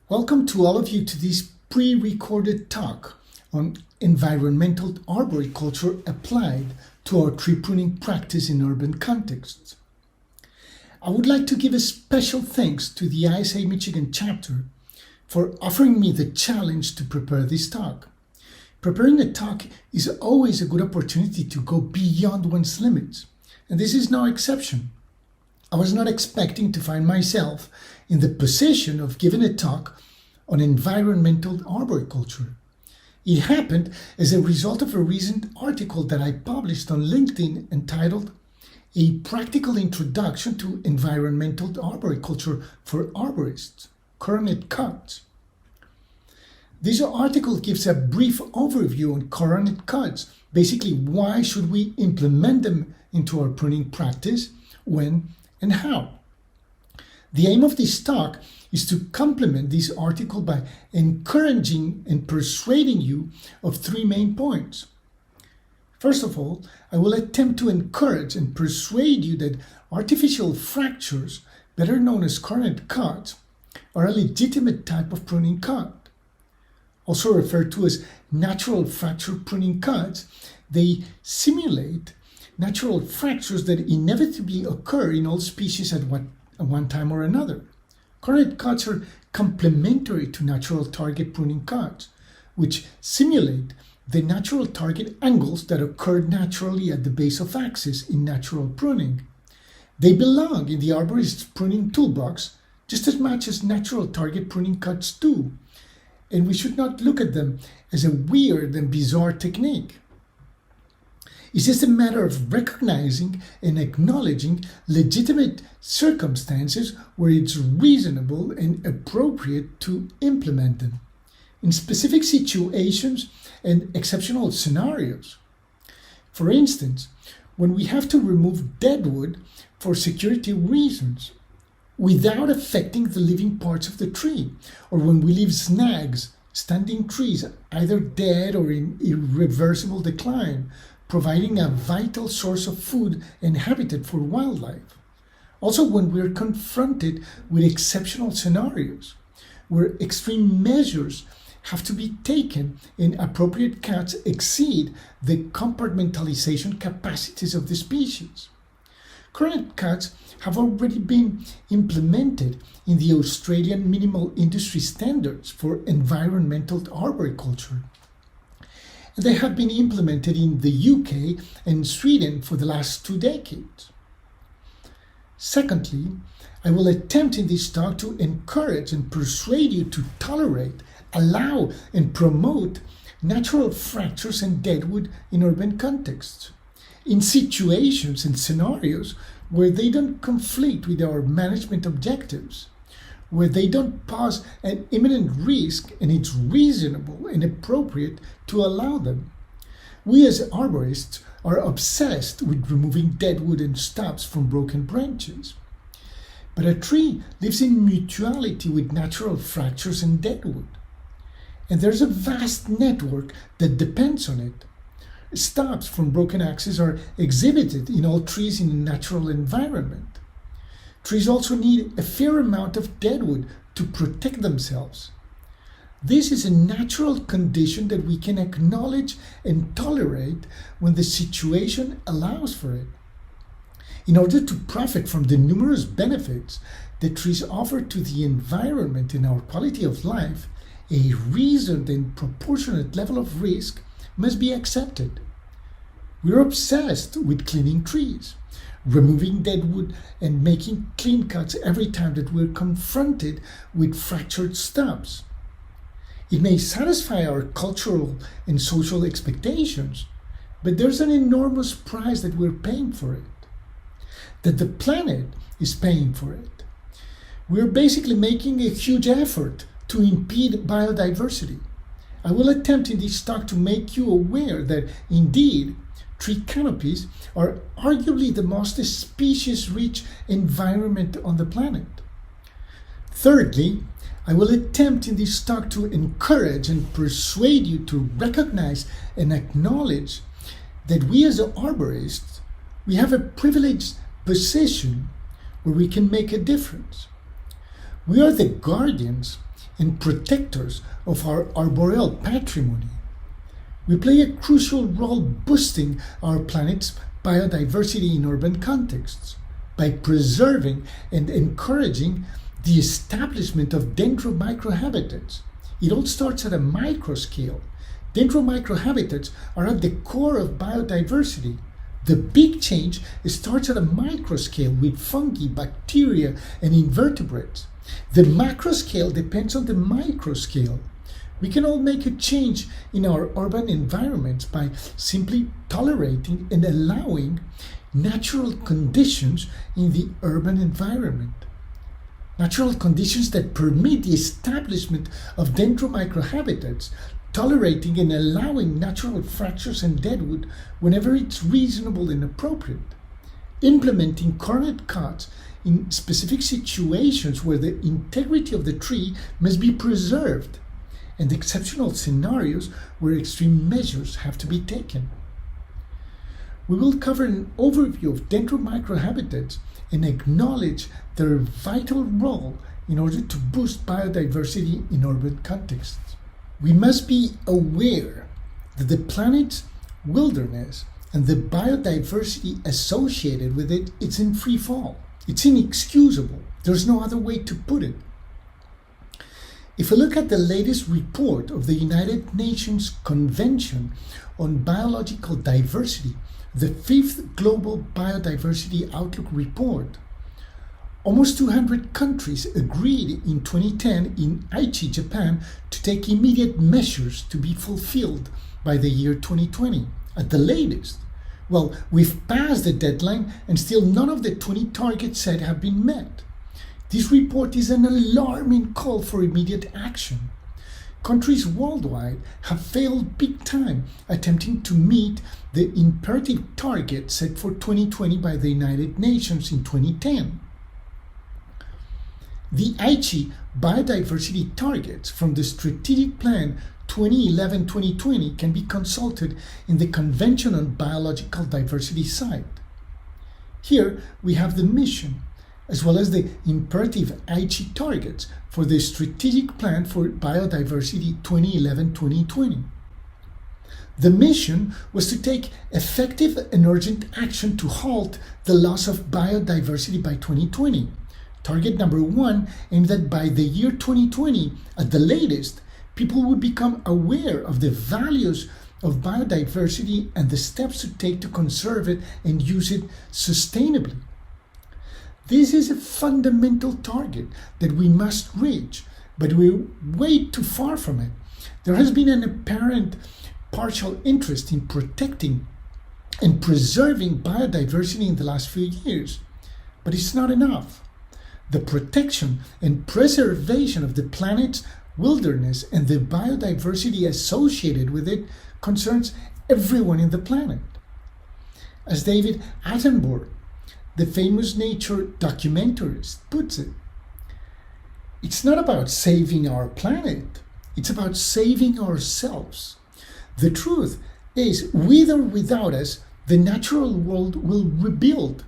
Welcome to all of you to this pre-recorded talk on environmental arboriculture applied to our tree pruning practice in urban contexts. I would like to give a special thanks to the ISA Michigan chapter for offering me the challenge to prepare this talk. Preparing a talk is always a good opportunity to go beyond one's limits, and this is no exception. I was not expecting to find myself in the position of giving a talk on environmental arboriculture. It happened as a result of a recent article that I published on LinkedIn entitled A Practical Introduction to Environmental Arboriculture for Arborists, Coronet Cuts. This article gives a brief overview on coronet cuts. Basically, why should we implement them into our pruning practice, when, and how. The aim of this talk is to complement this article by encouraging and persuading you of three main points. First of all, I will attempt to encourage and persuade you that artificial fractures, better known as coronet cuts, are a legitimate type of pruning cut. Also referred to as natural fracture pruning cuts, they simulate natural fractures that inevitably occur in all species at one time or another. Coronet cuts are complementary to natural target pruning cuts, which simulate the natural target angles that occur naturally at the base of axis in natural pruning. They belong in the arborist's pruning toolbox just as much as natural target pruning cuts do, and we should not look at them as a weird and bizarre technique. It's just a matter of recognizing and acknowledging legitimate circumstances where it's reasonable and appropriate to implement them in specific situations and exceptional scenarios. For instance, when we have to remove deadwood for security reasons without affecting the living parts of the tree, or when we leave snags, standing trees, either dead or in irreversible decline, providing a vital source of food and habitat for wildlife. Also, when we're confronted with exceptional scenarios, where extreme measures have to be taken and appropriate cuts exceed the compartmentalization capacities of the species. Coronet cuts have already been implemented in the Australian Minimal Industry Standards for Environmental Arboriculture. They have been implemented in the UK and Sweden for the last 2 decades. Secondly, I will attempt in this talk to encourage and persuade you to tolerate, allow, and promote natural fractures and deadwood in urban contexts, in situations and scenarios where they don't conflict with our management objectives, where they don't pose an imminent risk and it's reasonable and appropriate to allow them. We as arborists are obsessed with removing deadwood and stubs from broken branches. But a tree lives in mutuality with natural fractures and deadwood. And there's a vast network that depends on it. Stubs from broken axes are exhibited in all trees in a natural environment. Trees also need a fair amount of deadwood to protect themselves. This is a natural condition that we can acknowledge and tolerate when the situation allows for it. In order to profit from the numerous benefits that trees offer to the environment and our quality of life, a reasoned and proportionate level of risk must be accepted. We're obsessed with cleaning trees, removing deadwood and making clean cuts every time that we're confronted with fractured stubs. It may satisfy our cultural and social expectations, but there's an enormous price that we're paying for it, that the planet is paying for it. We're basically making a huge effort to impede biodiversity. I will attempt in this talk to make you aware that, indeed, tree canopies are arguably the most species-rich environment on the planet. Thirdly, I will attempt in this talk to encourage and persuade you to recognize and acknowledge that we as arborists, we have a privileged position where we can make a difference. We are the guardians and protectors of our arboreal patrimony. We play a crucial role boosting our planet's biodiversity in urban contexts by preserving and encouraging the establishment of dendromicrohabits. It all starts at a micro scale. Dendromicrohabits are at the core of biodiversity. The big change starts at a micro scale with fungi, bacteria, and invertebrates. The macro scale depends on the micro scale. We can all make a change in our urban environments by simply tolerating and allowing natural conditions in the urban environment. Natural conditions that permit the establishment of dendromicrohabits, tolerating and allowing natural fractures and deadwood whenever it's reasonable and appropriate. Implementing coronet cuts in specific situations where the integrity of the tree must be preserved, and exceptional scenarios where extreme measures have to be taken. We will cover an overview of dendromicrohabits and acknowledge their vital role in order to boost biodiversity in urban contexts. We must be aware that the planet's wilderness and the biodiversity associated with it is in free fall. It's inexcusable. There's no other way to put it. If we look at the latest report of the United Nations Convention on Biological Diversity, the 5th Global Biodiversity Outlook Report, almost 200 countries agreed in 2010 in Aichi, Japan, to take immediate measures to be fulfilled by the year 2020, at the latest. Well, we've passed the deadline and still none of the 20 targets set have been met. This report is an alarming call for immediate action. Countries worldwide have failed big time attempting to meet the imperative target set for 2020 by the United Nations in 2010. The Aichi biodiversity targets from the Strategic Plan 2011-2020 can be consulted in the Convention on Biological Diversity site. Here we have the mission, as well as the imperative Aichi targets for the Strategic Plan for Biodiversity 2011-2020. The mission was to take effective and urgent action to halt the loss of biodiversity by 2020. Target number 1 aimed that by the year 2020, at the latest, people would become aware of the values of biodiversity and the steps to take to conserve it and use it sustainably. This is a fundamental target that we must reach, but we're way too far from it. There has been an apparent partial interest in protecting and preserving biodiversity in the last few years, but it's not enough. The protection and preservation of the planet's wilderness and the biodiversity associated with it concerns everyone in the planet. As David Attenborough, the famous nature documentarist, puts it, it's not about saving our planet, it's about saving ourselves. The truth is, with or without us, the natural world will rebuild.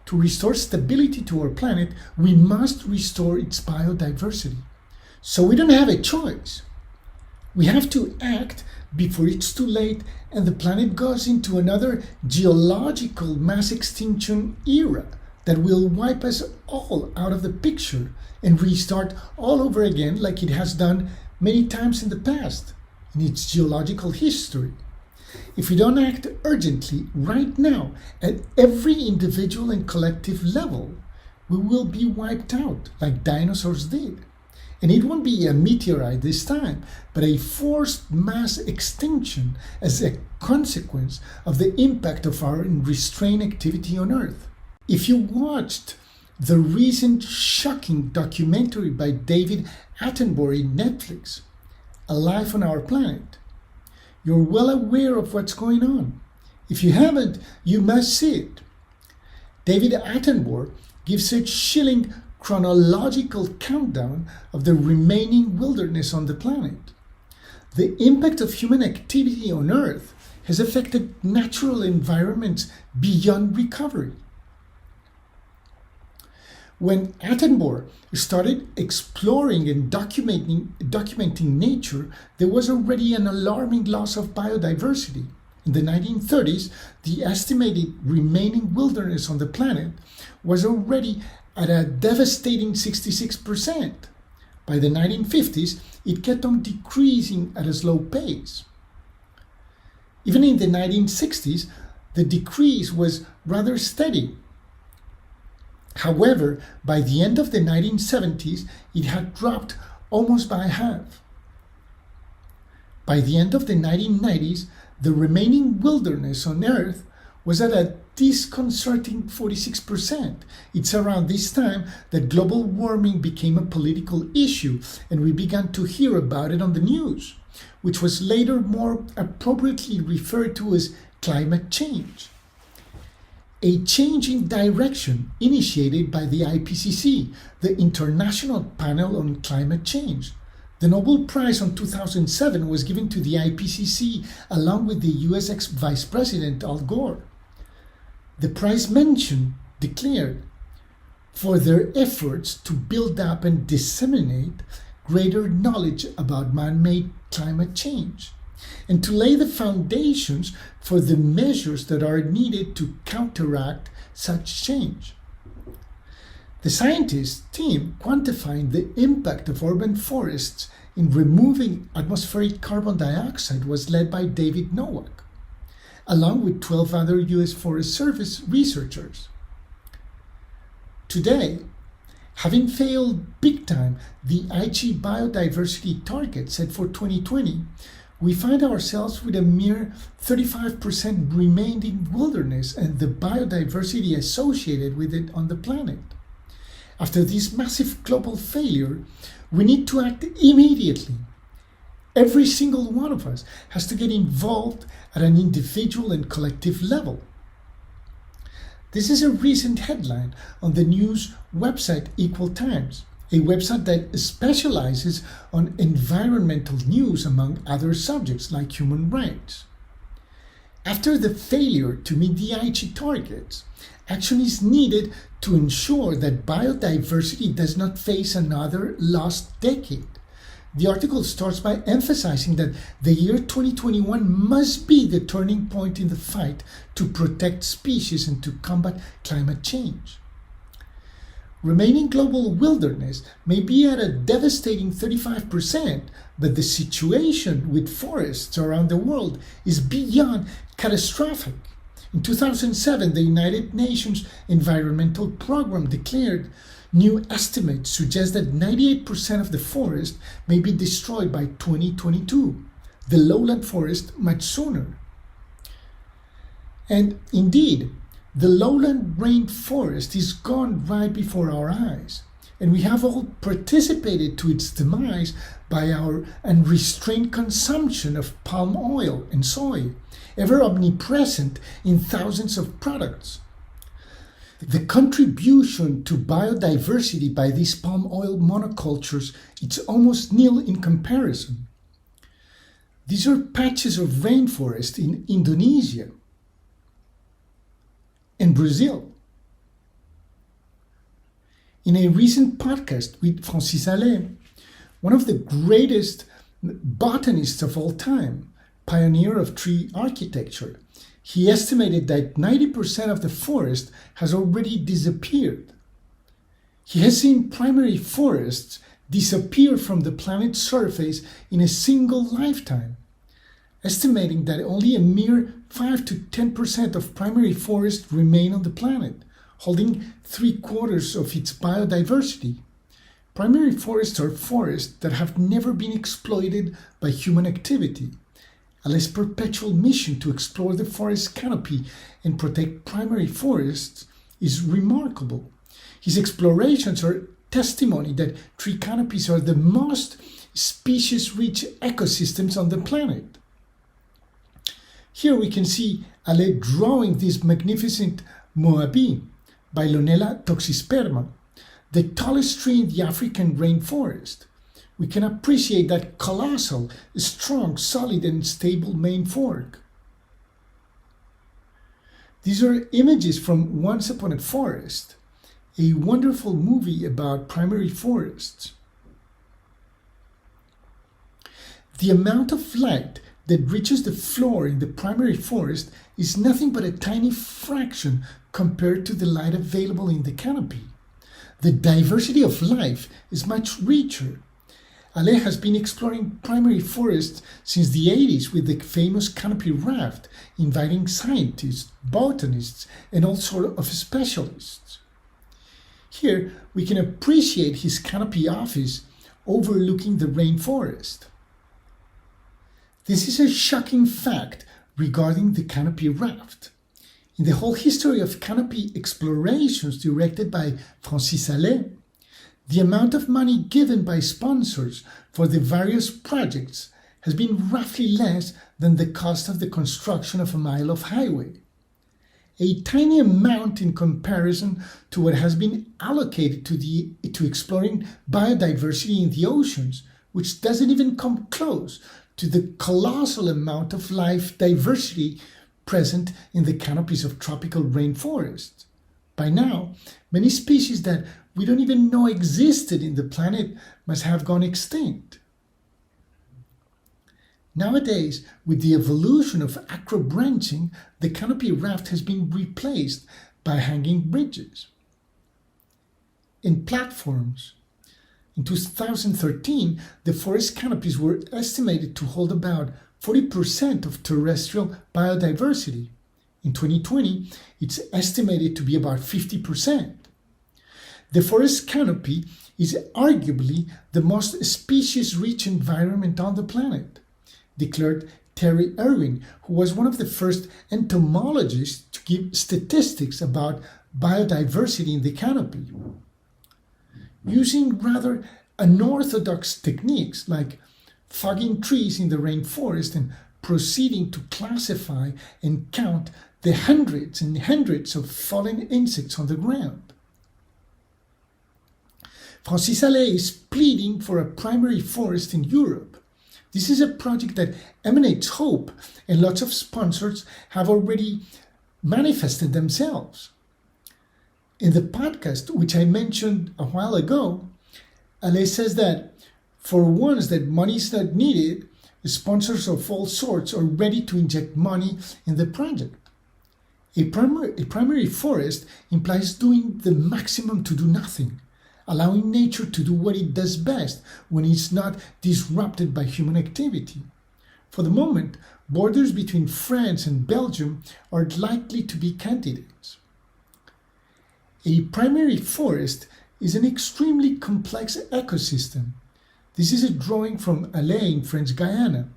To restore stability to our planet, we must restore its biodiversity. So we don't have a choice. We have to act before it's too late and the planet goes into another geological mass extinction era that will wipe us all out of the picture and restart all over again like it has done many times in the past in its geological history. If we don't act urgently right now at every individual and collective level, we will be wiped out like dinosaurs did. And it won't be a meteorite this time, but a forced mass extinction as a consequence of the impact of our restrained activity on Earth. If you watched the recent shocking documentary by David Attenborough in Netflix, A Life on Our Planet, you're well aware of what's going on. If you haven't, you must see it. David Attenborough gives a chilling chronological countdown of the remaining wilderness on the planet. The impact of human activity on Earth has affected natural environments beyond recovery. When Attenborough started exploring and documenting nature, there was already an alarming loss of biodiversity. In the 1930s, the estimated remaining wilderness on the planet was already at a devastating 66%. By the 1950s, it kept on decreasing at a slow pace. Even in the 1960s, the decrease was rather steady. However, by the end of the 1970s, it had dropped almost by half. By the end of the 1990s, the remaining wilderness on Earth was at a disconcerting 46%. It's around this time that global warming became a political issue, and we began to hear about it on the news, which was later more appropriately referred to as climate change. A change in direction initiated by the IPCC, the International Panel on Climate Change. The Nobel Prize in 2007 was given to the IPCC along with the US ex-Vice President Al Gore. The prize declared for their efforts to build up and disseminate greater knowledge about man-made climate change, and to lay the foundations for the measures that are needed to counteract such change. The scientists' team quantifying the impact of urban forests in removing atmospheric carbon dioxide was led by David Nowak, along with 12 other U.S. Forest Service researchers. Today, having failed big time the Aichi biodiversity target set for 2020, we find ourselves with a mere 35% remaining wilderness and the biodiversity associated with it on the planet. After this massive global failure, we need to act immediately. Every single one of us has to get involved at an individual and collective level. This is a recent headline on the news website Equal Times, a website that specializes on environmental news among other subjects like human rights. After the failure to meet the Aichi targets, action is needed to ensure that biodiversity does not face another lost decade. The article starts by emphasizing that the year 2021 must be the turning point in the fight to protect species and to combat climate change. Remaining global wilderness may be at a devastating 35%, but the situation with forests around the world is beyond catastrophic. In 2007, the United Nations Environmental Program declared new estimates suggest that 98% of the forest may be destroyed by 2022, the lowland forest much sooner. And indeed, the lowland rainforest is gone right before our eyes, and we have all participated to its demise by our unrestrained consumption of palm oil and soy, ever omnipresent in thousands of products. The contribution to biodiversity by these palm oil monocultures is almost nil in comparison. These are patches of rainforest in Indonesia and Brazil. In a recent podcast with Francis Allais, one of the greatest botanists of all time, pioneer of tree architecture, he estimated that 90% of the forest has already disappeared. He has seen primary forests disappear from the planet's surface in a single lifetime, estimating that only a mere 5 to 10% of primary forests remain on the planet, holding 3/4 of its biodiversity. Primary forests are forests that have never been exploited by human activity. Allais' perpetual mission to explore the forest canopy and protect primary forests is remarkable. His explorations are testimony that tree canopies are the most species-rich ecosystems on the planet. Here we can see Allais drawing this magnificent Moabi, Bailonella toxisperma, the tallest tree in the African rainforest. We can appreciate that colossal, strong, solid, and stable main fork. These are images from Once Upon a Forest, a wonderful movie about primary forests. The amount of light that reaches the floor in the primary forest is nothing but a tiny fraction compared to the light available in the canopy. The diversity of life is much richer. Ale has been exploring primary forests since the 80s with the famous canopy raft, inviting scientists, botanists, and all sorts of specialists. Here we can appreciate his canopy office overlooking the rainforest. This is a shocking fact regarding the canopy raft. In the whole history of canopy explorations directed by Francis Allais, the amount of money given by sponsors for the various projects has been roughly less than the cost of the construction of a mile of highway. A tiny amount in comparison to what has been allocated to exploring biodiversity in the oceans, which doesn't even come close to the colossal amount of life diversity present in the canopies of tropical rainforests. By now, many species that we don't even know existed in the planet must have gone extinct. Nowadays, with the evolution of acrobranching, the canopy raft has been replaced by hanging bridges and platforms. In 2013, the forest canopies were estimated to hold about 40% of terrestrial biodiversity. In 2020, it's estimated to be about 50%. The forest canopy is arguably the most species-rich environment on the planet, declared Terry Irwin, who was one of the first entomologists to give statistics about biodiversity in the canopy. Using rather unorthodox techniques like fogging trees in the rainforest and proceeding to classify and count the hundreds and hundreds of fallen insects on the ground. Francis Allais is pleading for a primary forest in Europe. This is a project that emanates hope, and lots of sponsors have already manifested themselves. In the podcast, which I mentioned a while ago, Allais says that for once that money is not needed, sponsors of all sorts are ready to inject money in the project. A primary forest implies doing the maximum to do nothing, allowing nature to do what it does best when it's not disrupted by human activity. For the moment, borders between France and Belgium are likely to be candidates. A primary forest is an extremely complex ecosystem. This is a drawing from Allais in French Guiana.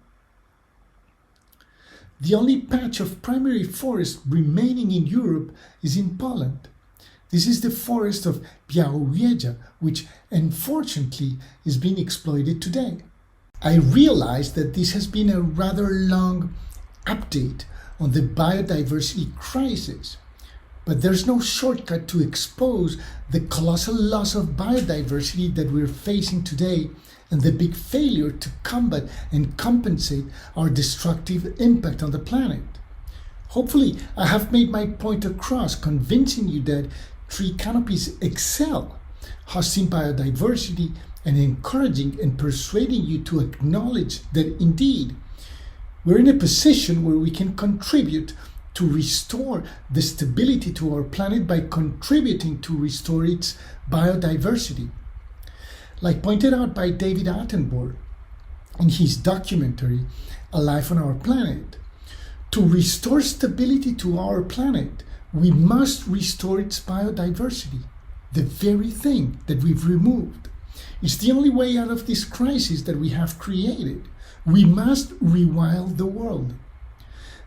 The only patch of primary forest remaining in Europe is in Poland. This is the forest of Białowieża, which unfortunately is being exploited today. I realize that this has been a rather long update on the biodiversity crisis, but there's no shortcut to expose the colossal loss of biodiversity that we're facing today and the big failure to combat and compensate our destructive impact on the planet. Hopefully, I have made my point across, convincing you that tree canopies excel, hosting biodiversity and encouraging and persuading you to acknowledge that indeed we're in a position where we can contribute to restore the stability to our planet by contributing to restore its biodiversity. Like pointed out by David Attenborough in his documentary, A Life on Our Planet, to restore stability to our planet, we must restore its biodiversity, the very thing that we've removed. It's the only way out of this crisis that we have created. We must rewild the world.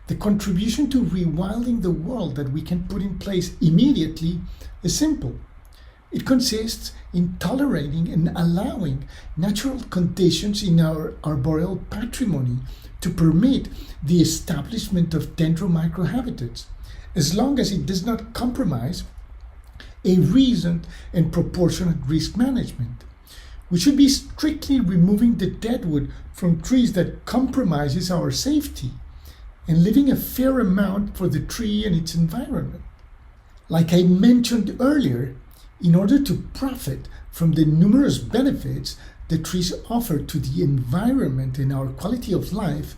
The contribution to rewilding the world that we can put in place immediately is simple. It consists in tolerating and allowing natural conditions in our arboreal patrimony to permit the establishment of Dendromicrohabits, as long as it does not compromise a reasoned and proportionate risk management. We should be strictly removing the deadwood from trees that compromises our safety and leaving a fair amount for the tree and its environment. Like I mentioned earlier, In order to profit from the numerous benefits the trees offer to the environment and our quality of life,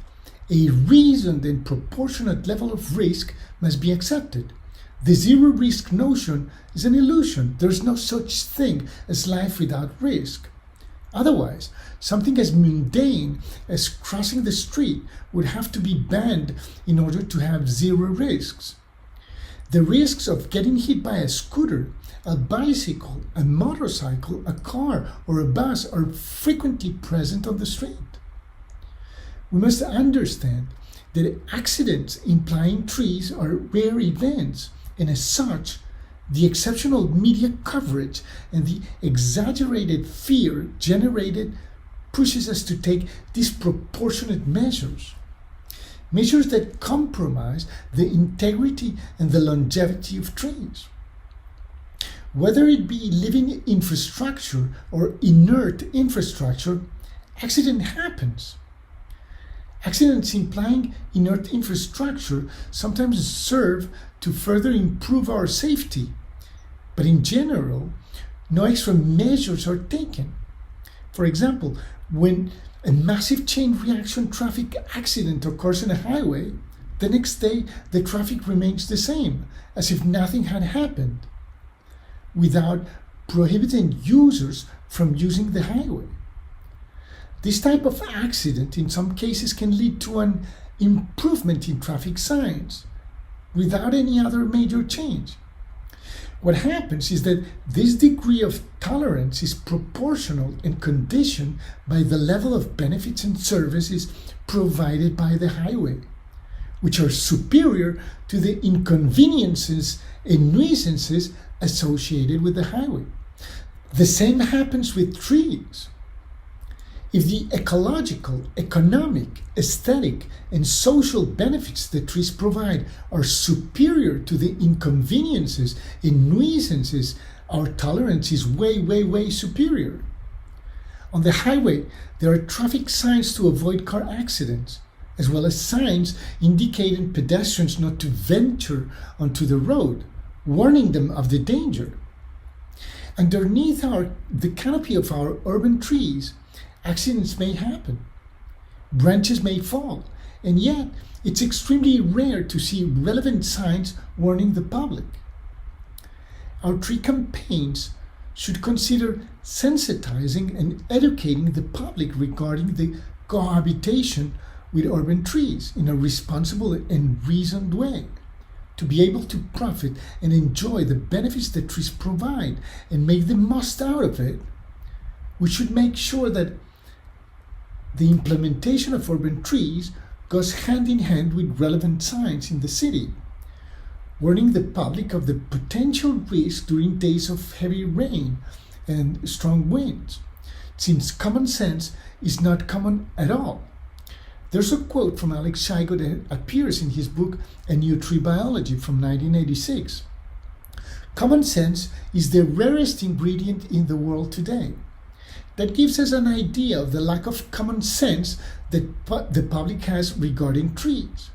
a reasoned and proportionate level of risk must be accepted. The zero risk notion is an illusion. There's no such thing as life without risk. Otherwise, something as mundane as crossing the street would have to be banned in order to have zero risks. The risks of getting hit by a scooter, a bicycle, a motorcycle, a car, or a bus are frequently present on the street. We must understand that accidents implying trees are rare events, and as such, the exceptional media coverage and the exaggerated fear generated pushes us to take disproportionate measures that compromise the integrity and the longevity of trees. Whether it be living infrastructure or inert infrastructure, accident happens. Accidents implying inert infrastructure sometimes serve to further improve our safety, but in general, no extra measures are taken. For example, when a massive chain reaction traffic accident occurs on a highway, the next day the traffic remains the same, as if nothing had happened, without prohibiting users from using the highway. This type of accident in some cases can lead to an improvement in traffic signs without any other major change. What happens is that this degree of tolerance is proportional and conditioned by the level of benefits and services provided by the highway, which are superior to the inconveniences and nuisances associated with the highway. The same happens with trees. If the ecological, economic, aesthetic, and social benefits that trees provide are superior to the inconveniences and nuisances, our tolerance is way superior. On the highway, there are traffic signs to avoid car accidents, as well as signs indicating pedestrians not to venture onto the road, warning them of the danger. Underneath the canopy of our urban trees, accidents may happen, branches may fall, and yet it's extremely rare to see relevant signs warning the public. Our tree campaigns should consider sensitizing and educating the public regarding the cohabitation with urban trees in a responsible and reasoned way. To be able to profit and enjoy the benefits that trees provide and make the most out of it, we should make sure that the implementation of urban trees goes hand in hand with relevant signs in the city, warning the public of the potential risk during days of heavy rain and strong winds, since common sense is not common at all. There's a quote from Alex Scheigo that appears in his book A New Tree Biology from 1986. Common sense is the rarest ingredient in the world today. That gives us an idea of the lack of common sense that the public has regarding trees.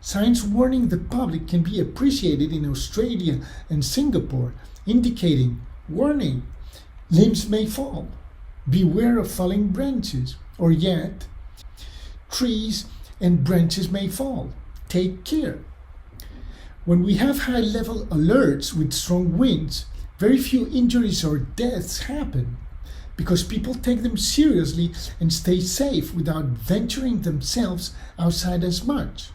Signs warning the public can be appreciated in Australia and Singapore, indicating, warning, limbs may fall, beware of falling branches, or yet, trees and branches may fall, take care. When we have high-level alerts with strong winds, very few injuries or deaths happen, because people take them seriously and stay safe without venturing themselves outside as much.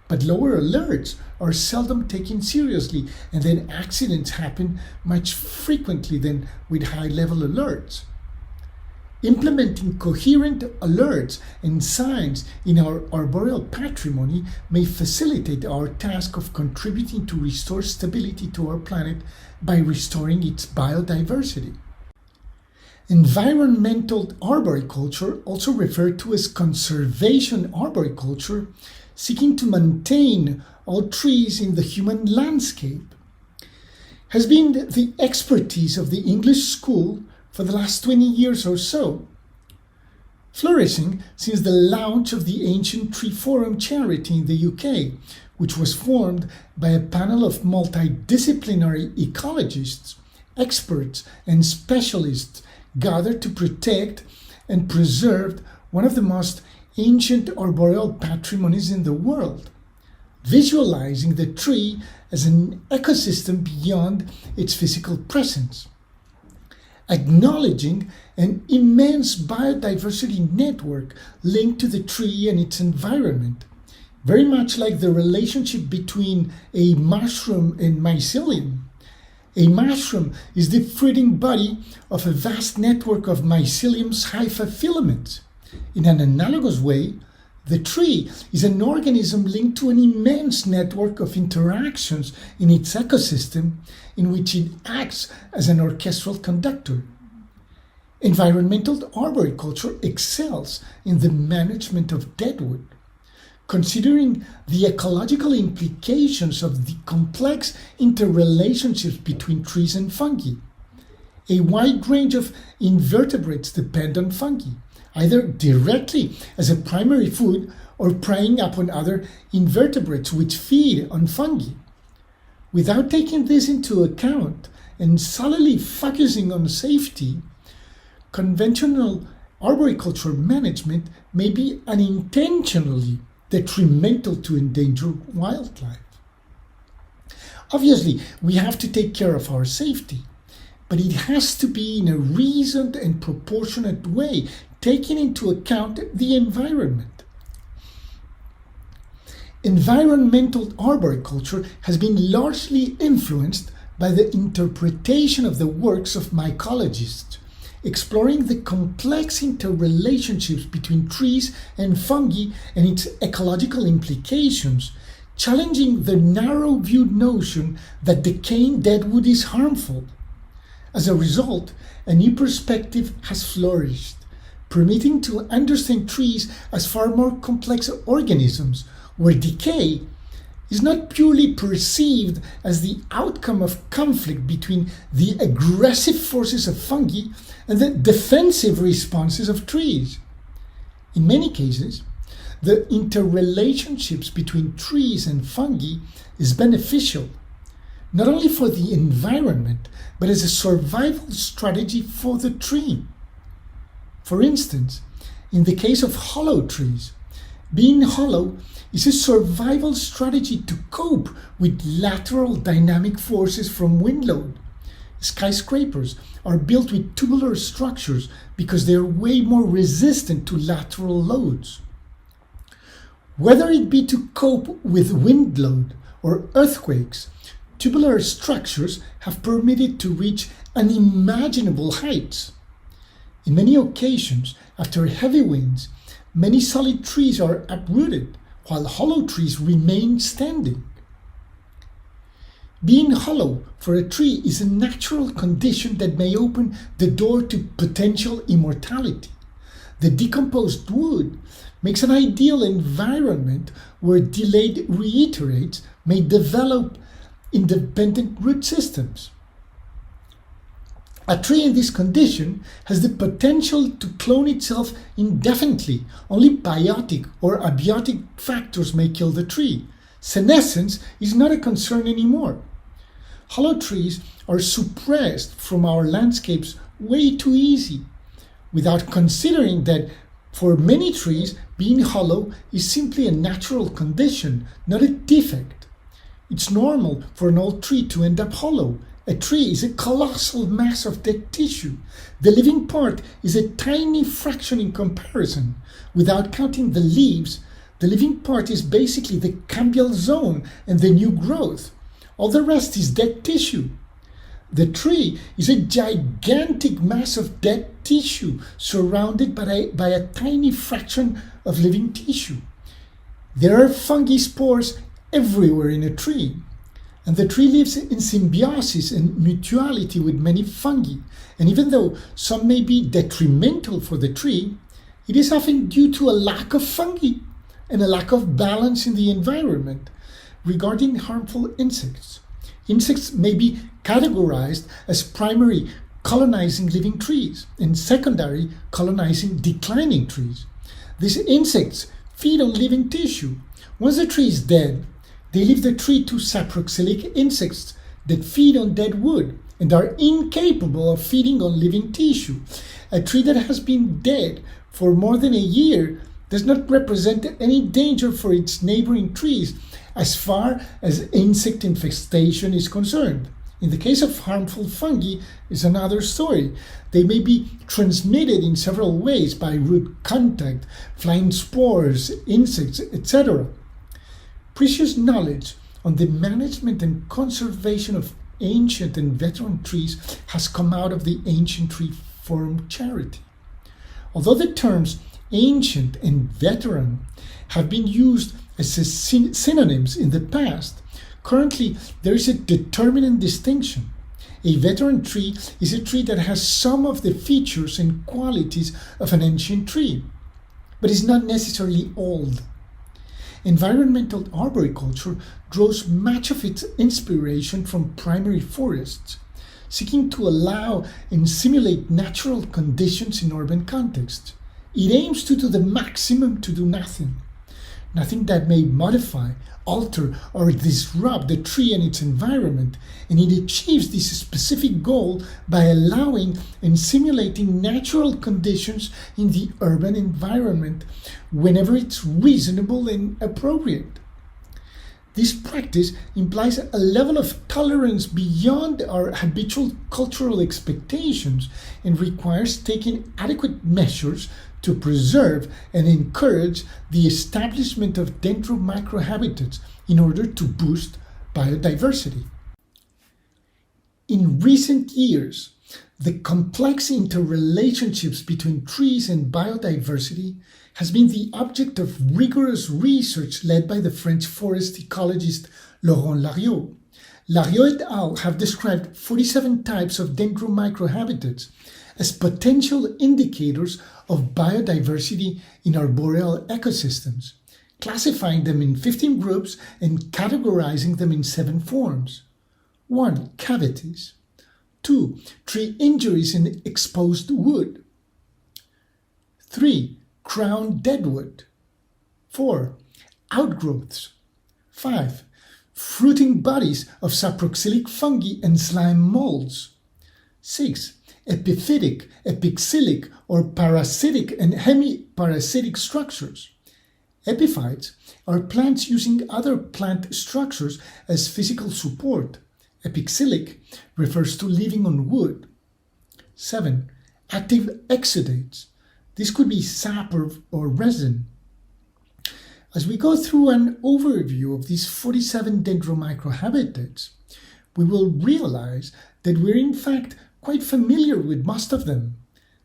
But lower alerts are seldom taken seriously, and then accidents happen much frequently than with high-level alerts. Implementing coherent alerts and signs in our arboreal patrimony may facilitate our task of contributing to restore stability to our planet by restoring its biodiversity. Environmental arboriculture, also referred to as conservation arboriculture, seeking to maintain all trees in the human landscape, has been the expertise of the English school for the last 20 years or so, flourishing since the launch of the Ancient Tree Forum charity in the UK, which was formed by a panel of multidisciplinary ecologists experts and specialists gather to protect and preserve one of the most ancient arboreal patrimonies in the world, visualizing the tree as an ecosystem beyond its physical presence, acknowledging an immense biodiversity network linked to the tree and its environment, very much like the relationship between a mushroom and mycelium. A mushroom is the fruiting body of a vast network of mycelium's hypha filaments. In an analogous way, the tree is an organism linked to an immense network of interactions in its ecosystem in which it acts as an orchestral conductor. Environmental arboriculture excels in the management of deadwood, considering the ecological implications of the complex interrelationships between trees and fungi. A wide range of invertebrates depend on fungi, either directly as a primary food or preying upon other invertebrates which feed on fungi. Without taking this into account and solely focusing on safety, conventional arboriculture management may be unintentionally detrimental to endangered wildlife. Obviously, we have to take care of our safety, but it has to be in a reasoned and proportionate way, taking into account the environment. Environmental arboriculture has been largely influenced by the interpretation of the works of mycologists, exploring the complex interrelationships between trees and fungi and its ecological implications, challenging the narrow-viewed notion that decaying deadwood is harmful. As a result, a new perspective has flourished, permitting to understand trees as far more complex organisms, where decay is not purely perceived as the outcome of conflict between the aggressive forces of fungi and the defensive responses of trees. In many cases, the interrelationships between trees and fungi is beneficial, not only for the environment, but as a survival strategy for the tree. For instance, in the case of hollow trees, being hollow is a survival strategy to cope with lateral dynamic forces from wind load. Skyscrapers are built with tubular structures because they are way more resistant to lateral loads. Whether it be to cope with wind load or earthquakes, tubular structures have permitted to reach unimaginable heights. In many occasions, after heavy winds, many solid trees are uprooted, while hollow trees remain standing. Being hollow for a tree is a natural condition that may open the door to potential immortality. The decomposed wood makes an ideal environment where delayed reiterates may develop independent root systems. A tree in this condition has the potential to clone itself indefinitely. Only biotic or abiotic factors may kill the tree. Senescence is not a concern anymore. Hollow trees are suppressed from our landscapes way too easy, without considering that for many trees, being hollow is simply a natural condition, not a defect. It's normal for an old tree to end up hollow. A tree is a colossal mass of dead tissue. The living part is a tiny fraction in comparison. Without counting the leaves, the living part is basically the cambial zone and the new growth. All the rest is dead tissue. The tree is a gigantic mass of dead tissue surrounded by a tiny fraction of living tissue. There are fungi spores everywhere in a tree, and the tree lives in symbiosis and mutuality with many fungi. And even though some may be detrimental for the tree, it is often due to a lack of fungi and a lack of balance in the environment. Regarding harmful insects, insects may be categorized as primary colonizing living trees and secondary colonizing declining trees. These insects feed on living tissue. Once the tree is dead, they leave the tree to saproxylic insects that feed on dead wood, and are incapable of feeding on living tissue. A tree that has been dead for more than a year does not represent any danger for its neighboring trees as far as insect infestation is concerned. In the case of harmful fungi, is another story. They may be transmitted in several ways by root contact, flying spores, insects, etc. Precious knowledge on the management and conservation of ancient and veteran trees has come out of the Ancient Tree Forum charity. Although the terms ancient and veteran have been used as synonyms in the past, currently there is a determinant distinction. A veteran tree is a tree that has some of the features and qualities of an ancient tree, but is not necessarily old. Environmental arboriculture draws much of its inspiration from primary forests, seeking to allow and simulate natural conditions in urban contexts. It aims to do the maximum to do nothing. Nothing that may modify, alter, or disrupt the tree and its environment, and it achieves this specific goal by allowing and simulating natural conditions in the urban environment whenever it's reasonable and appropriate. This practice implies a level of tolerance beyond our habitual cultural expectations and requires taking adequate measures to preserve and encourage the establishment of Dendromicrohabits in order to boost biodiversity. In recent years, the complex interrelationships between trees and biodiversity has been the object of rigorous research led by the French forest ecologist Laurent Lariot. Lariot et al. Have described 47 types of Dendromicrohabits as potential indicators of biodiversity in arboreal ecosystems, classifying them in 15 groups and categorizing them in 7 forms. 1. Cavities. 2. Tree injuries in exposed wood. 3. Crown deadwood. 4. Outgrowths. 5. Fruiting bodies of saproxylic fungi and slime molds. 6. Epiphytic, epixylic, or parasitic and hemiparasitic structures. Epiphytes are plants using other plant structures as physical support. Epixylic refers to living on wood. 7. Active exudates. This could be sap or resin. As we go through an overview of these 47 Dendromicrohabits, we will realize that we're in fact quite familiar with most of them,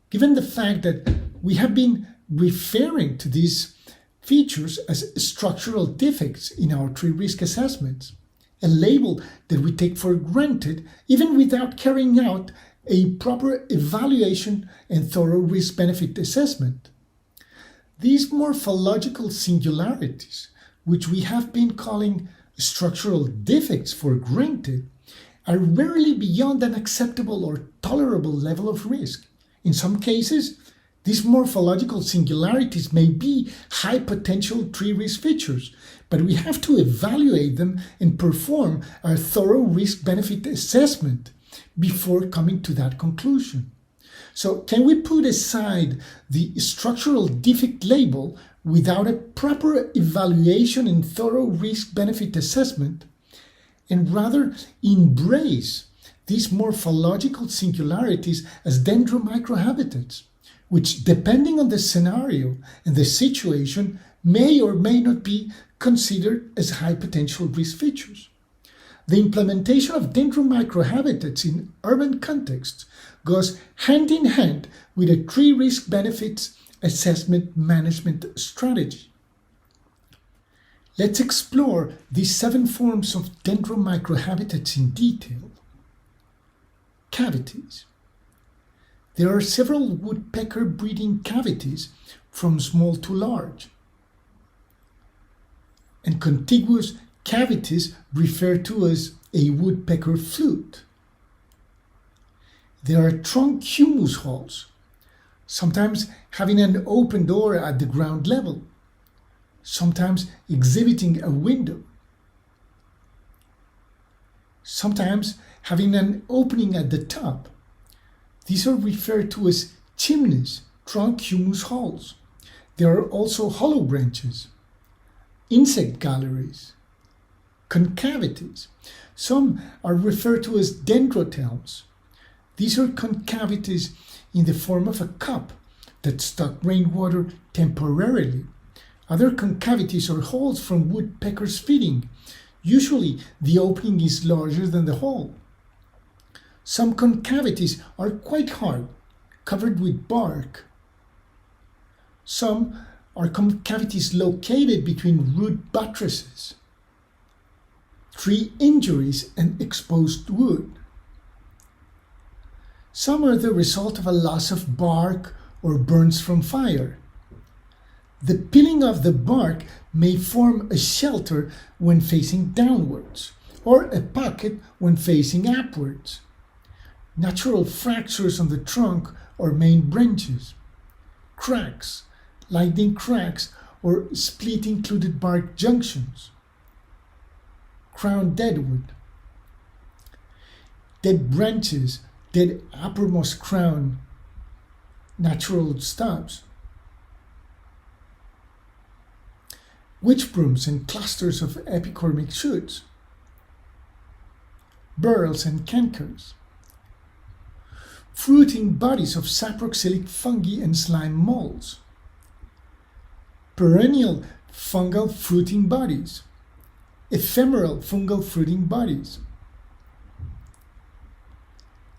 given the fact that we have been referring to these features as structural defects in our tree risk assessments, a label that we take for granted even without carrying out a proper evaluation and thorough risk-benefit assessment. These morphological singularities, which we have been calling structural defects for granted, are rarely beyond an acceptable or tolerable level of risk. In some cases, these morphological singularities may be high potential tree risk features, but we have to evaluate them and perform a thorough risk-benefit assessment before coming to that conclusion. So can we put aside the structural defect label without a proper evaluation and thorough risk-benefit assessment, and rather embrace these morphological singularities as Dendromicrohabits, which, depending on the scenario and the situation, may or may not be considered as high potential risk features? The implementation of Dendromicrohabits in urban contexts goes hand in hand with a tree risk benefits assessment management strategy. Let's explore these 7 forms of Dendromicrohabits in detail. Cavities. There are several woodpecker breeding cavities from small to large, and contiguous cavities referred to as a woodpecker flute. There are trunk humus holes, sometimes having an open door at the ground level, sometimes exhibiting a window, sometimes having an opening at the top. These are referred to as chimneys, trunk humus holes. There are also hollow branches, insect galleries, concavities. Some are referred to as dendrothelms. These are concavities in the form of a cup that stock rainwater temporarily. Other concavities are holes from woodpeckers feeding. Usually the opening is larger than the hole. Some concavities are quite hard, covered with bark. Some are concavities located between root buttresses, tree injuries, and exposed wood. Some are the result of a loss of bark or burns from fire. The peeling of the bark may form a shelter when facing downwards, or a pocket when facing upwards. Natural fractures on the trunk or main branches, cracks, lightning cracks, or split-included bark junctions. Crown deadwood, dead branches, dead uppermost crown, natural stubs. Witch brooms and clusters of epicormic shoots, burls and cankers, fruiting bodies of saproxylic fungi and slime molds, perennial fungal fruiting bodies, ephemeral fungal fruiting bodies,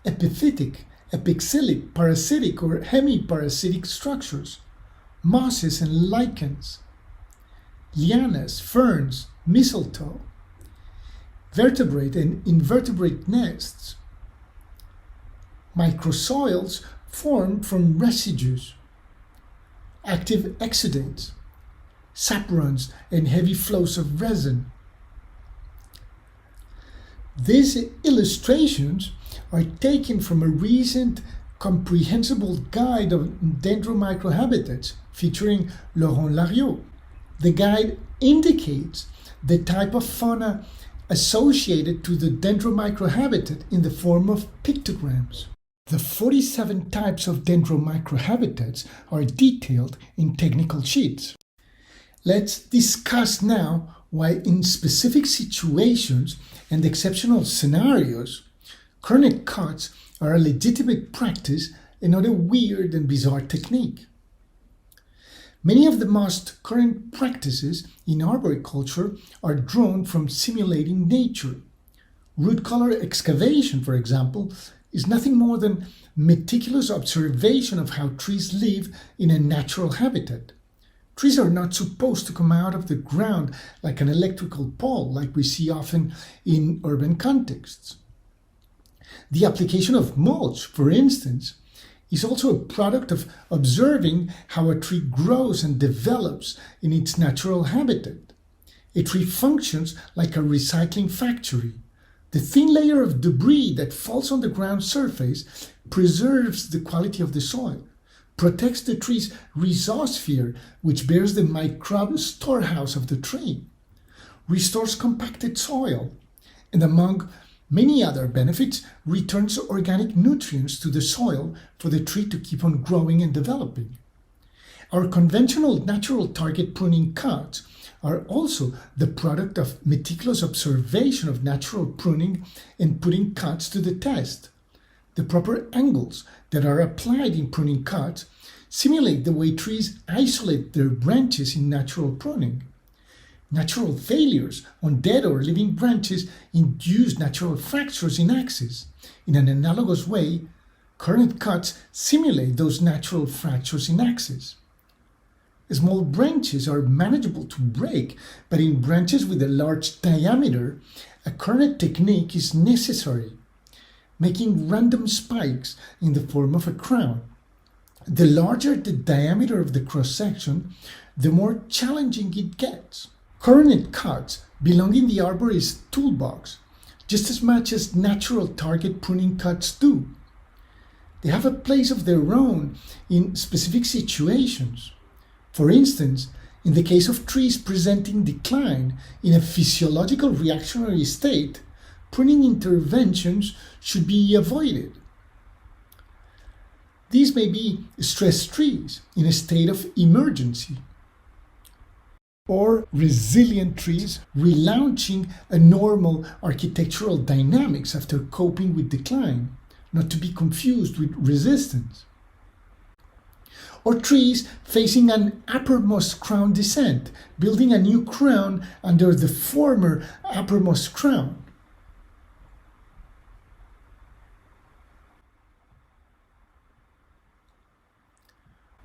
epiphytic, epixylic, parasitic or hemiparasitic structures, mosses and lichens, lianas, ferns, mistletoe, vertebrate and invertebrate nests, microsoils formed from residues, active exudates, sapruns, and heavy flows of resin. These illustrations are taken from a recent comprehensible guide of Dendromicrohabits featuring Laurent Lariot. The guide indicates the type of fauna associated to the Dendromicrohabitat in the form of pictograms. The 47 types of Dendromicrohabitats are detailed in technical sheets. Let's discuss now why in specific situations and exceptional scenarios, coronet cuts are a legitimate practice and not a weird and bizarre technique. Many of the most current practices in arboriculture are drawn from simulating nature. Root collar excavation, for example, is nothing more than meticulous observation of how trees live in a natural habitat. Trees are not supposed to come out of the ground like an electrical pole, like we see often in urban contexts. The application of mulch, for instance, is also a product of observing how a tree grows and develops in its natural habitat. A tree functions like a recycling factory. The thin layer of debris that falls on the ground surface preserves the quality of the soil, protects the tree's rhizosphere, which bears the microbe storehouse of the tree, restores compacted soil, and among many other benefits, returns organic nutrients to the soil for the tree to keep on growing and developing. Our conventional natural target pruning cuts are also the product of meticulous observation of natural pruning and putting cuts to the test. The proper angles that are applied in pruning cuts simulate the way trees isolate their branches in natural pruning. Natural failures on dead or living branches induce natural fractures in axes. In an analogous way, coronet cuts simulate those natural fractures in axes. Small branches are manageable to break, but in branches with a large diameter, a coronet technique is necessary, making random spikes in the form of a crown. The larger the diameter of the cross-section, the more challenging it gets. Coronet cuts belong in the arborist toolbox just as much as natural target pruning cuts do. They have a place of their own in specific situations. For instance, in the case of trees presenting decline in a physiological reactionary state, pruning interventions should be avoided. These may be stressed trees in a state of emergency, or resilient trees relaunching a normal architectural dynamics after coping with decline, not to be confused with resistance. Or trees facing an uppermost crown descent, building a new crown under the former uppermost crown.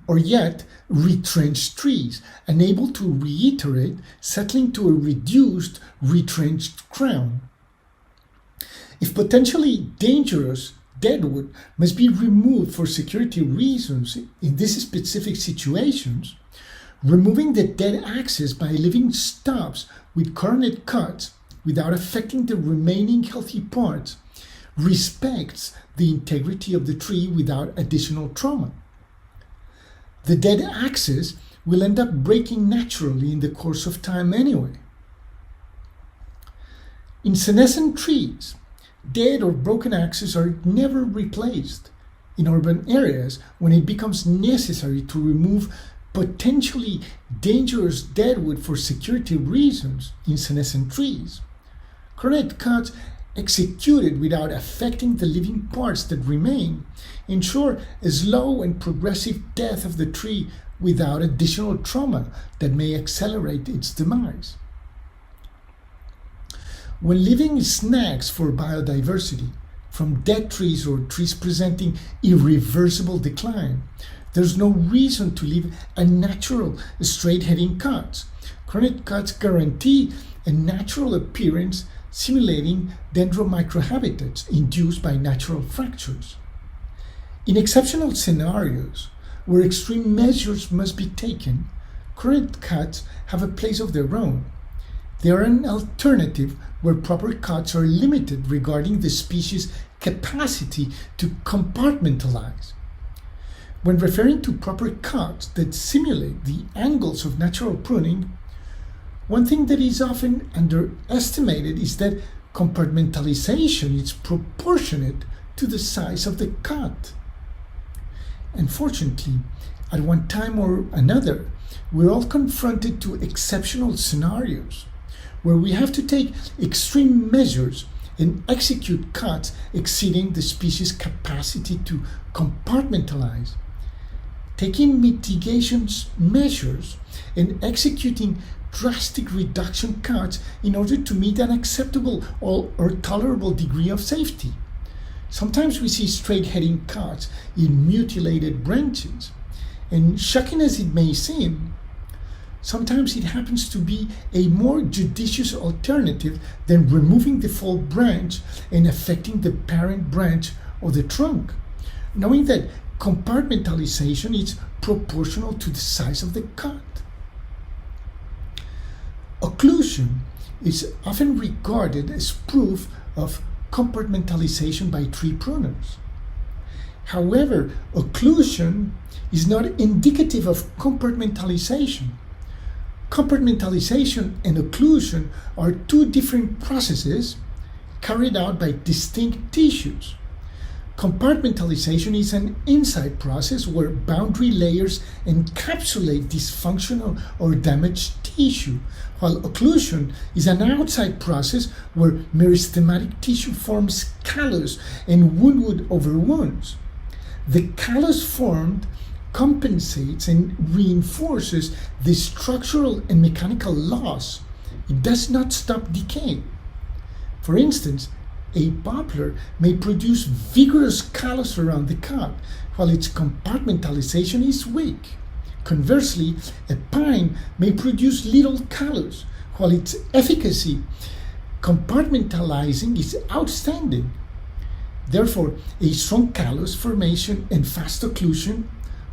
Or yet retrenched trees, unable to reiterate, settling to a reduced, retrenched crown. If potentially dangerous deadwood must be removed for security reasons in these specific situations, removing the dead axis by leaving stubs with coronet cuts without affecting the remaining healthy parts respects the integrity of the tree without additional trauma. The dead axis will end up breaking naturally in the course of time anyway. In senescent trees, dead or broken axes are never replaced. In urban areas, when it becomes necessary to remove potentially dangerous deadwood for security reasons in senescent trees, coronet cuts executed without affecting the living parts that remain ensure a slow and progressive death of the tree without additional trauma that may accelerate its demise. When leaving snags for biodiversity from dead trees or trees presenting irreversible decline, there's no reason to leave unnatural straight-heading cuts. Coronet cuts guarantee a natural appearance simulating Dendromicrohabits induced by natural fractures. In exceptional scenarios where extreme measures must be taken, coronet cuts have a place of their own. They are an alternative where proper cuts are limited regarding the species' capacity to compartmentalize. When referring to proper cuts that simulate the angles of natural pruning, one thing that is often underestimated is that compartmentalization is proportionate to the size of the cut. Unfortunately, at one time or another, we're all confronted to exceptional scenarios where we have to take extreme measures and execute cuts exceeding the species' capacity to compartmentalize. Taking mitigation measures and executing drastic reduction cuts in order to meet an acceptable or tolerable degree of safety. Sometimes we see straight-heading cuts in mutilated branches, and shocking as it may seem, sometimes it happens to be a more judicious alternative than removing the full branch and affecting the parent branch or the trunk, knowing that compartmentalization is proportional to the size of the cut. Occlusion is often regarded as proof of compartmentalization by tree pruners. However, occlusion is not indicative of compartmentalization. Compartmentalization and occlusion are two different processes carried out by distinct tissues. Compartmentalization is an inside process where boundary layers encapsulate dysfunctional or damaged tissue, while occlusion is an outside process where meristematic tissue forms callus and woundwood over wounds. The callus formed compensates and reinforces the structural and mechanical loss. It does not stop decay. For instance, a poplar may produce vigorous callus around the cut, while its compartmentalization is weak. Conversely, a pine may produce little callus, while its efficacy compartmentalizing is outstanding. Therefore, a strong callus formation and fast occlusion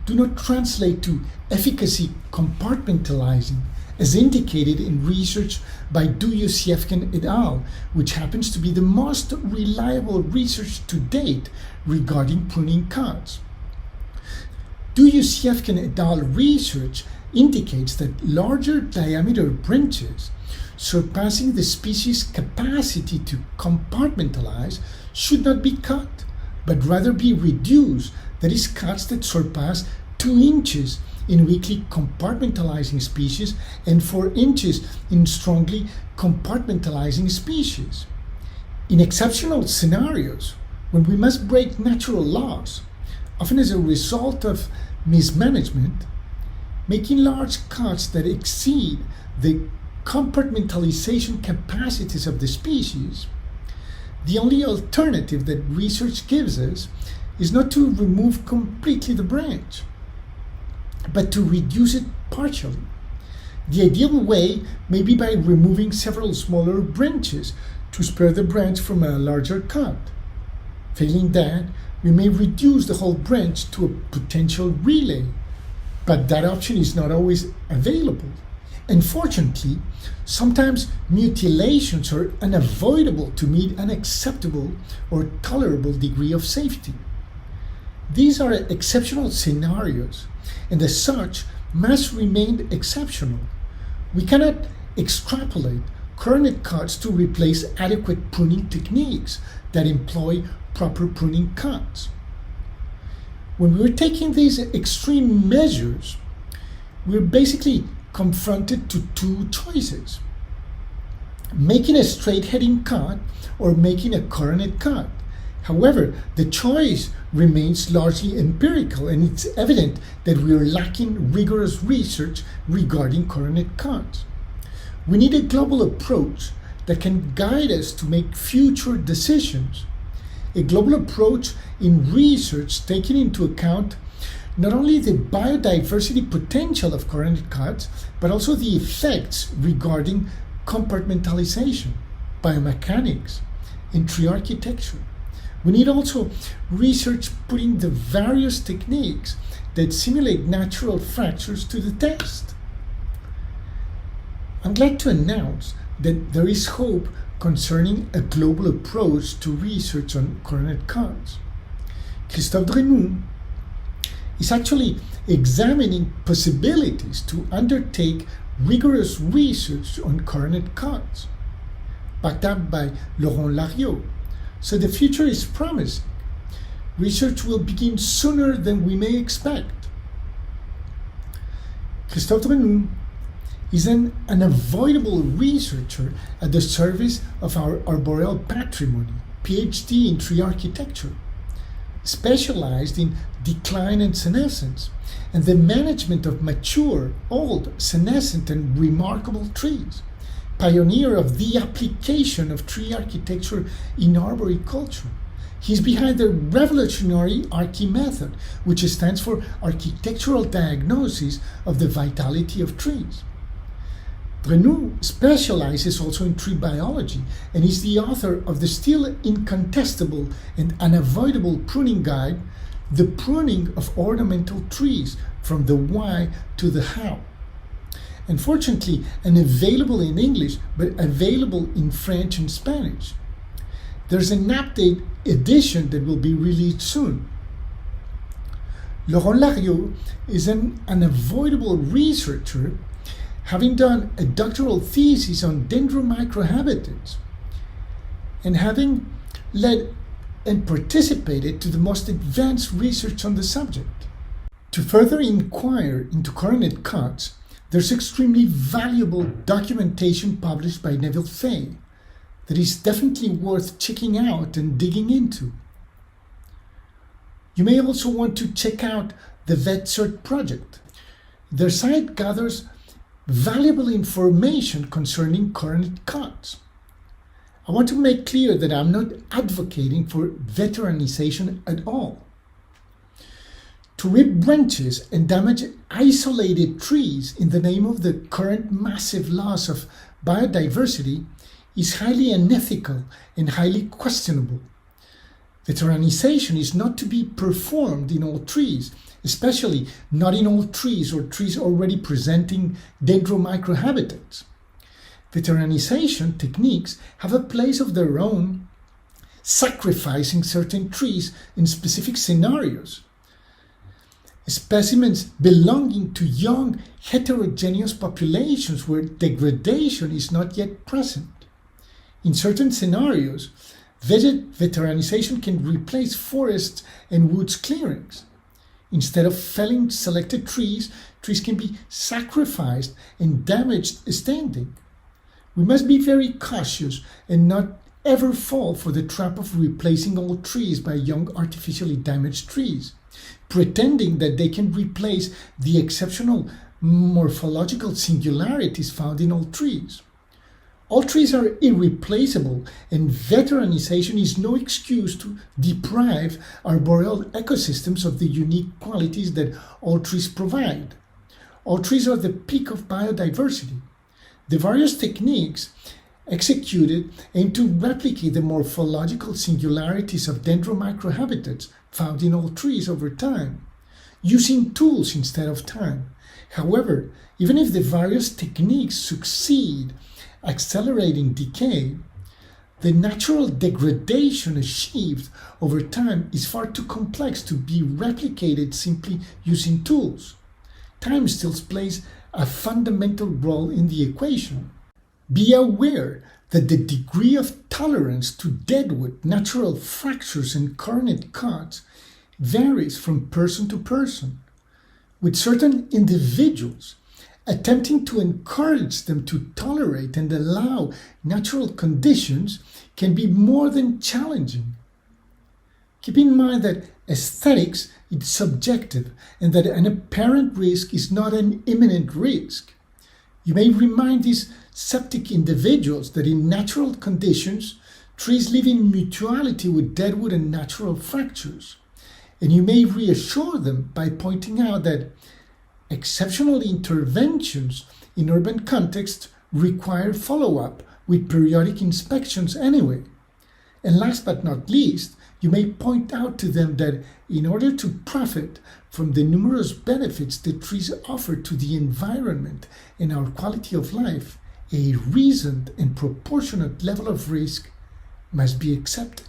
do not translate to efficacy compartmentalizing, as indicated in research by Duyusievkin et al., which happens to be the most reliable research to date regarding pruning cuts. Duyusevkin et al. Research indicates that larger diameter branches surpassing the species' capacity to compartmentalize should not be cut, but rather be reduced, that is, cuts that surpass 2 inches in weakly compartmentalizing species and 4 inches in strongly compartmentalizing species. In exceptional scenarios, when we must break natural laws, often as a result of mismanagement, making large cuts that exceed the compartmentalization capacities of the species, the only alternative that research gives us is not to remove completely the branch, but to reduce it partially. The ideal way may be by removing several smaller branches to spare the branch from a larger cut. Failing that, we may reduce the whole branch to a potential relay, but that option is not always available. Unfortunately, sometimes mutilations are unavoidable to meet an acceptable or tolerable degree of safety. These are exceptional scenarios, and as such, must remain exceptional. We cannot extrapolate coronet cuts to replace adequate pruning techniques that employ proper pruning cuts. When we're taking these extreme measures, we're basically confronted to 2 choices: making a straight heading cut or making a coronet cut. However, the choice remains largely empirical, and it's evident that we are lacking rigorous research regarding coronet cuts. We need a global approach that can guide us to make future decisions. A global approach in research taking into account not only the biodiversity potential of coronet cuts, but also the effects regarding compartmentalization, biomechanics, and tree architecture. We need also research putting the various techniques that simulate natural fractures to the test. I'm glad to announce that there is hope concerning a global approach to research on coronet cuts. Christophe Drenou is actually examining possibilities to undertake rigorous research on coronet cuts, backed up by Laurent Lariot. So the future is promising. Research will begin sooner than we may expect. Christophe Drenou is an unavoidable researcher at the service of our arboreal patrimony, PhD in tree architecture, specialized in decline and senescence, and the management of mature, old, senescent, and remarkable trees. Pioneer of the application of tree architecture in arboriculture. He's behind the revolutionary Archi method, which stands for Architectural Diagnosis of the Vitality of Trees. Drenou specializes also in tree biology and is the author of the still incontestable and unavoidable pruning guide, The Pruning of Ornamental Trees, from the Why to the How. Unfortunately, unavailable in English, but available in French and Spanish. There's an update edition that will be released soon. Laurent Lariot is an unavoidable researcher, having done a doctoral thesis on Dendromicrohabits and having led and participated to the most advanced research on the subject. To further inquire into coronet cuts, there's extremely valuable documentation published by Neville Fay that is definitely worth checking out and digging into. You may also want to check out the Excerpt project. Their site gathers valuable information concerning coronet cuts. I want to make clear that I'm not advocating for veteranization at all. To rip branches and damage isolated trees in the name of the current massive loss of biodiversity is highly unethical and highly questionable. Veteranization is not to be performed in all trees, especially not in all trees or trees already presenting Dendromicrohabits. Veteranization techniques have a place of their own, sacrificing certain trees in specific scenarios. specimens belonging to young heterogeneous populations where degradation is not yet present. In certain scenarios, veteranization can replace forests and woods clearings. Instead of felling selected trees, trees can be sacrificed and damaged standing. We must be very cautious and not ever fall for the trap of replacing old trees by young artificially damaged trees, pretending that they can replace the exceptional morphological singularities found in old trees. All trees are irreplaceable, and veteranization is no excuse to deprive arboreal ecosystems of the unique qualities that all trees provide. All trees are the peak of biodiversity. The various techniques executed aim to replicate the morphological singularities of Dendromicrohabits found in all trees over time, using tools instead of time. However, even if the various techniques succeed accelerating decay, the natural degradation achieved over time is far too complex to be replicated simply using tools. Time still plays a fundamental role in the equation. Be aware that the degree of tolerance to deadwood, natural fractures, and coronet cuts varies from person to person. With certain individuals, attempting to encourage them to tolerate and allow natural conditions can be more than challenging. Keep in mind that aesthetics is subjective and that an apparent risk is not an imminent risk. You may remind these skeptic individuals that in natural conditions, trees live in mutuality with deadwood and natural fractures. And you may reassure them by pointing out that exceptional interventions in urban contexts require follow-up with periodic inspections anyway. And last but not least, you may point out to them that in order to profit from the numerous benefits that trees offer to the environment and our quality of life, a reasoned and proportionate level of risk must be accepted.